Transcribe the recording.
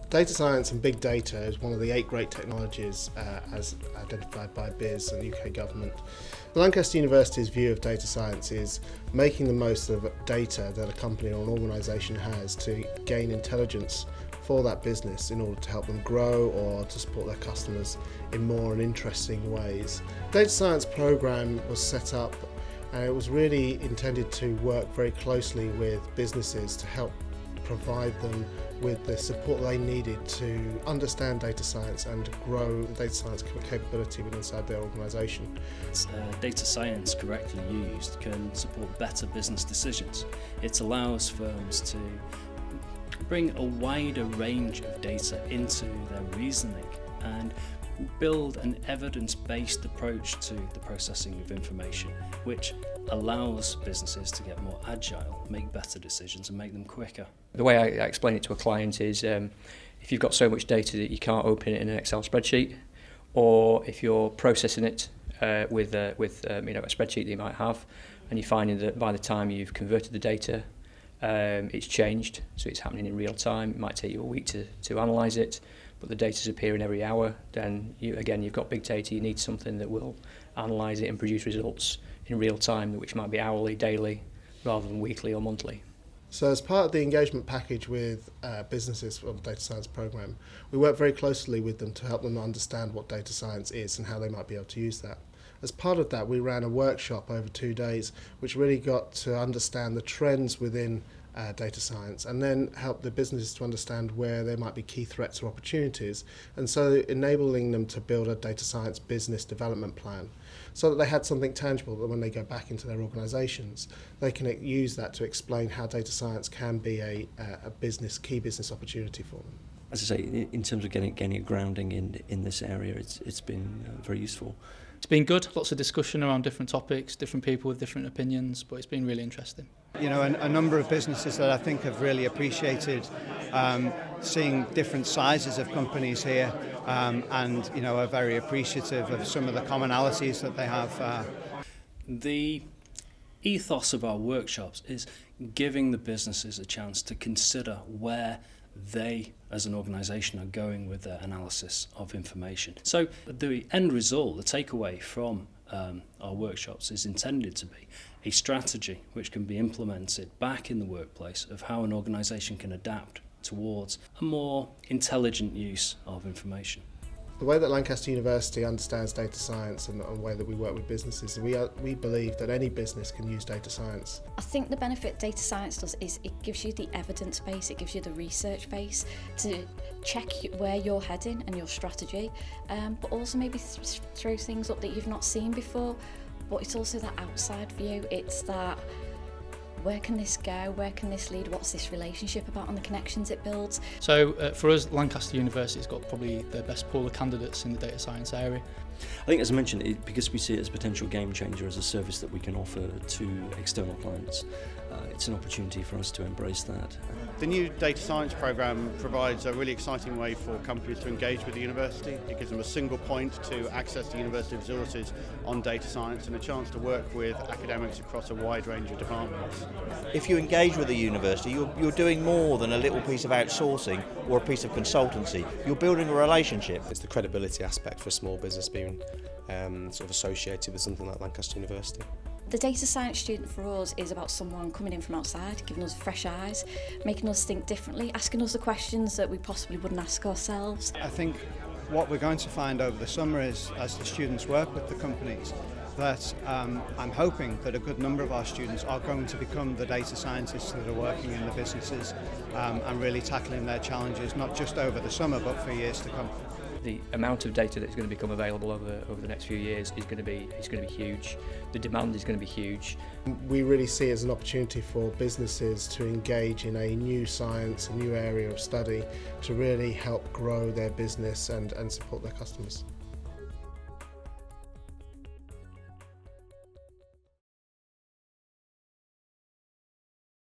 Data science and big data is one of the 8 great technologies as identified by BIS and the UK government. Lancaster University's view of data science is making the most of data that a company or an organisation has to gain intelligence for that business in order to help them grow or to support their customers in more and interesting ways. The data science programme was set up and it was really intended to work very closely with businesses to help provide them with the support they needed to understand data science and grow the data science capability within inside their organisation. Data science correctly used can support better business decisions. It allows firms to bring a wider range of data into their reasoning and build an evidence-based approach to the processing of information, which allows businesses to get more agile, make better decisions and make them quicker. The way I explain it to a client is if you've got so much data that you can't open it in an Excel spreadsheet, or if you're processing it with a spreadsheet that you might have, and you're finding that by the time you've converted the data, it's changed, so it's happening in real time. It might take you a week to analyse it, but the data's appearing every hour, then you've got big data. You need something that will analyse it and produce results in real time, which might be hourly, daily, rather than weekly or monthly. So as part of the engagement package with businesses for the data science programme, we work very closely with them to help them understand what data science is and how they might be able to use that. As part of that, we ran a workshop over 2 days, which really got to understand the trends within data science and then help the businesses to understand where there might be key threats or opportunities, and so enabling them to build a data science business development plan so that they had something tangible that when they go back into their organisations they can use that to explain how data science can be a key business opportunity for them. As I say, in terms of getting a grounding in this area, it's been very useful. It's been good, lots of discussion around different topics, different people with different opinions, but it's been really interesting. You know, a number of businesses that I think have really appreciated seeing different sizes of companies here and, you know, are very appreciative of some of the commonalities that they have. The ethos of our workshops is giving the businesses a chance to consider where they as an organisation are going with their analysis of information. So the end result, the takeaway from our workshops is intended to be a strategy which can be implemented back in the workplace of how an organisation can adapt towards a more intelligent use of information. The way that Lancaster University understands data science and the way that we work with businesses, we believe that any business can use data science. I think the benefit data science does is it gives you the evidence base, it gives you the research base to check where you're heading and your strategy, but also maybe throw things up that you've not seen before. But it's also that outside view, it's that where can this go, where can this lead, what's this relationship about and the connections it builds. So for us, Lancaster University's got probably the best pool of candidates in the data science area. I think, as I mentioned, because we see it as a potential game changer, as a service that we can offer to external clients, it's an opportunity for us to embrace that. The new data science programme provides a really exciting way for companies to engage with the university. It gives them a single point to access the university resources on data science and a chance to work with academics across a wide range of departments. If you engage with the university, you're doing more than a little piece of outsourcing or a piece of consultancy. You're building a relationship. It's the credibility aspect for a small business being sort of associated with something like Lancaster University. The data science student for us is about someone coming in from outside, giving us fresh eyes, making us think differently, asking us the questions that we possibly wouldn't ask ourselves. I think what we're going to find over the summer is, as the students work with the companies, that I'm hoping that a good number of our students are going to become the data scientists that are working in the businesses and really tackling their challenges, not just over the summer but for years to come. The amount of data that's going to become available over the next few years is going to be huge. The demand is going to be huge. We really see it as an opportunity for businesses to engage in a new science, a new area of study to really help grow their business and support their customers.